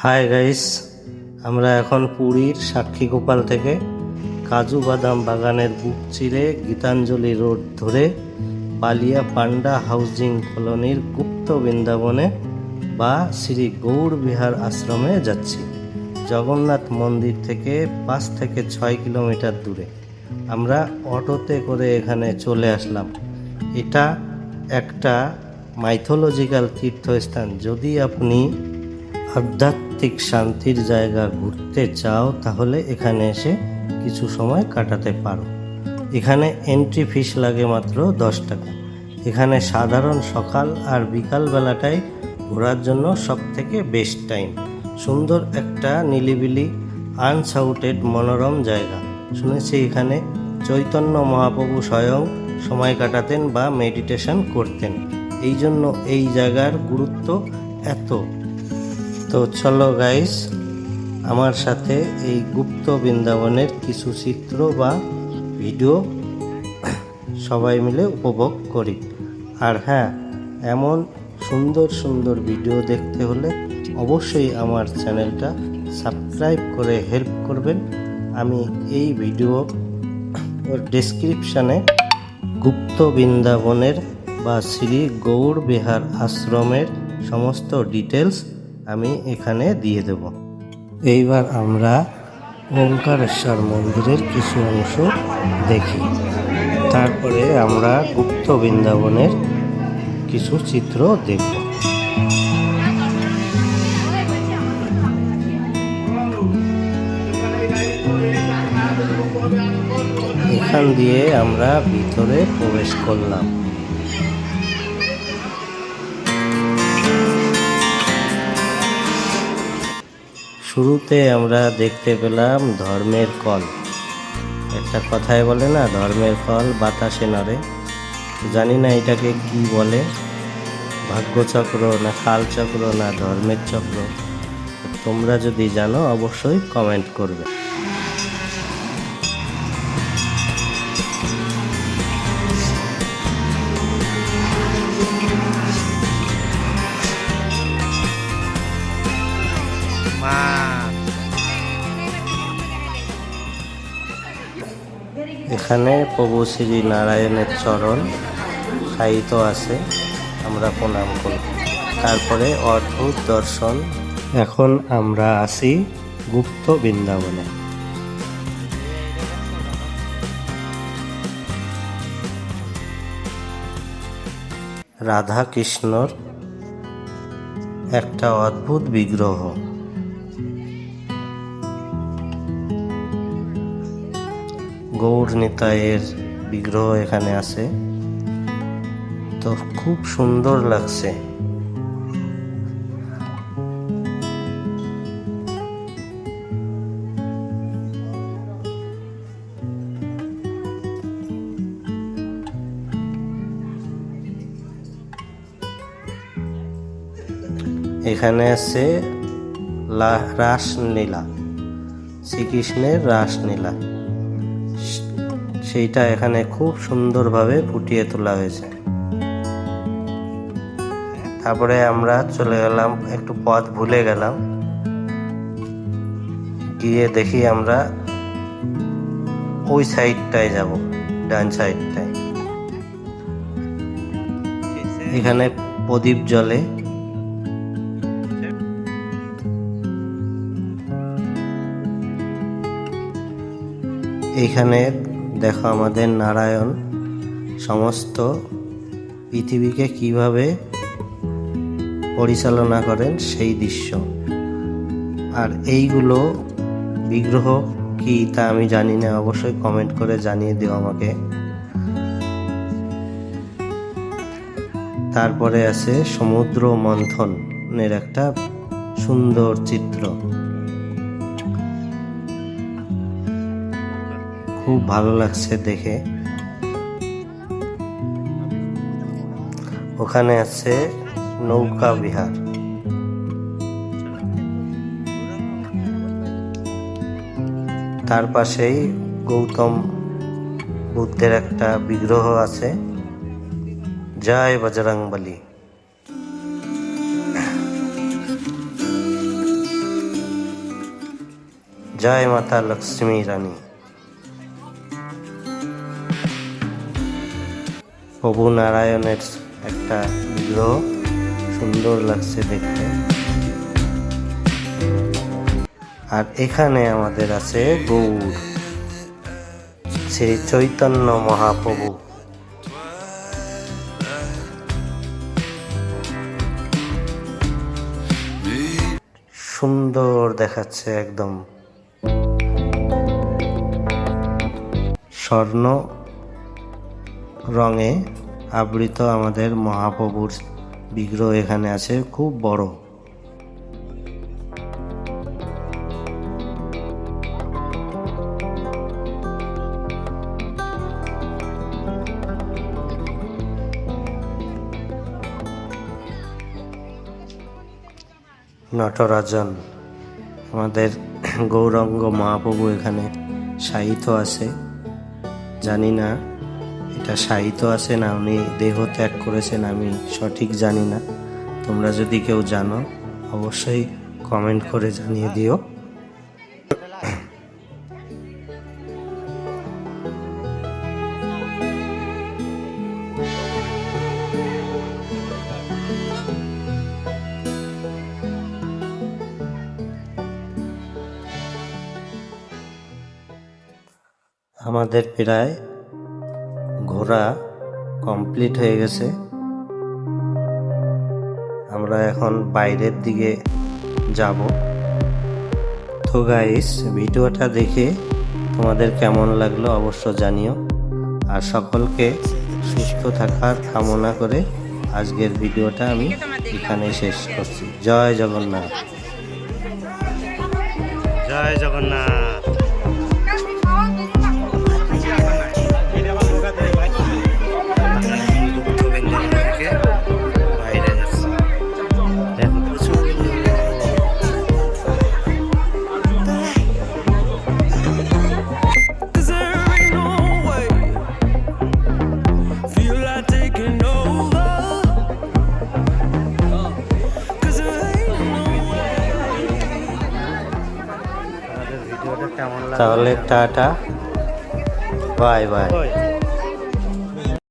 Hi guys, আমরা এখন পুরীর সাক্ষীগোপাল থেকে কাজু বাদাম বাগানের বুক চিরে গীতাঞ্জলি রোড ধরে বালিয়া পান্ডা হাউজিং কলোনির গুপ্ত বৃন্দাবনে বা শ্রী গৌর বিহার আশ্রমে যাচ্ছি। জগন্নাথ মন্দির থেকে 5 থেকে 6 কিলোমিটার দূরে। আমরা অটোতে করে এখানে চলে আসলাম। এটা একটা মাইথোলজিক্যাল তীর্থস্থান। যদি আপনি আধ্যাত্মিক শান্তির জায়গা ঘুরতে চাও তাহলে এখানে এসে কিছু সময় কাটাতে পারো। এখানে এন্ট্রি ফিস লাগে মাত্র 10 টাকা। এখানে সাধারণ সকাল আর বিকাল বেলাটাই ঘোরার জন্য সব থেকে বেস্ট টাইম। সুন্দর একটা নিলিবিলি আনসাউটেড মনোরম জায়গা। শুনেছি এখানে চৈতন্য মহাপ্রভু স্বয়ং সময় কাটাতেন বা মেডিটেশন করতেন। এই জন্য এই জায়গার গুরুত্ব এত। তো চলো গাইস, আমার সাথে এই গুপ্ত বৃন্দাবনের কিছু চিত্র বা ভিডিও সবাই মিলে উপভোগ করি। আর হ্যাঁ, এমন সুন্দর সুন্দর ভিডিও দেখতে হলে অবশ্যই আমার চ্যানেলটা সাবস্ক্রাইব করে হেল্প করবেন। আমি এই ভিডিও ওর ডেসক্রিপশানে গুপ্ত বৃন্দাবনের বা শ্রী গৌর বিহার আশ্রমের সমস্ত ডিটেলস আমি এখানে দিয়ে দেব। এইবার আমরা ওঙ্কারেশ্বর মন্দিরের কিছু অংশ দেখি, তারপরে আমরা গুপ্ত বৃন্দাবনের কিছু চিত্র দেখব। এখান দিয়ে আমরা ভিতরে প্রবেশ করলাম। শুরুতে আমরা দেখতে পেলাম ধর্মের কল। একটা কথায় বলে না, ধর্মের কল বাতাসে নড়ে। জানি না এটাকে কি বলে, ভাগ্যচক্র না কালচক্র না ধর্মের চক্র। তোমরা যদি জানো অবশ্যই কমেন্ট করবে। এখানে প্রভু শ্রী নারায়ণের চরণ শায়িত আছে, আমরা প্রণাম করি। তারপরে অদ্ভুত দর্শন। এখন আমরা আসি গুপ্ত বৃন্দাবনে। রাধা কৃষ্ণর একটা অদ্ভুত বিগ্রহ। গৌর নিতাইয়ের বিগ্রহ এখানে আছে, তো খুব সুন্দর লাগছে। এখানে আছে রাসলীলা, শ্রীকৃষ্ণের রাসলীলা, সেইটা এখানে খুব সুন্দরভাবে ফুটিয়ে তোলা হয়েছে। তারপরে আমরা চলে গেলাম, একটু পথ ভুলে গেলাম, গিয়ে দেখি আমরা ওই সাইডটায় যাব, ডান সাইডটায়। এখানে প্রদীপ জ্বলে। এইখানে দেখো আমাদের নারায়ণ সমস্ত পৃথিবীকে কিভাবে পরিচালনা করেন সেই দৃশ্য। আর এইগুলো বিগ্রহ কি তা আমি জানি না, অবশ্যই কমেন্ট করে জানিয়ে দিও আমাকে। তারপরে আছে সমুদ্র মন্থনের একটা সুন্দর চিত্র, খুব ভালো লাগছে দেখে। ওখানে আছে নৌকা বিহার। তার পাশেই গৌতম বুদ্ধের একটা বিগ্রহ আছে। জয় বজরংবলী। জয় মাতা লক্ষ্মী রানী। প্রভু নারায়ণের একটা বিগ্রহ, সুন্দর লাগছে দেখতে। আর এখানে আমাদের আছে গৌর, শ্রী চৈতন্য মহাপ্রভু। সুন্দর দেখাচ্ছে একদম, স্বর্ণ রঙে আবৃত আমাদের মহাপ্রভুর বিগ্রহ এখানে আছে, খুব বড়। নটরাজন, আমাদের গৌরাঙ্গ মহাপ্রভু এখানে শায়িত আছে। জানি না এটা শায়িত আছে না উনি দেহ ত্যাগ করেছেন, আমি সঠিক জানি না। তোমরা যদি কেউ জানো অবশ্যই কমেন্ট করে জানিয়ে দিও। আমাদের প্রায় ঘোরা কমপ্লিট হয়ে গেছে। আমরা এখন বাইরের দিকে যাব। তো গাইস, ভিডিওটা দেখে তোমাদের কেমন লাগলো অবশ্য জানিও। আর সকলকে সুস্থ থাকার কামনা করে আজকের ভিডিওটা আমি এখানে শেষ করছি। জয় জগন্নাথ, জয় জগন্নাথ। তাহলে টাটা, বাই বাই।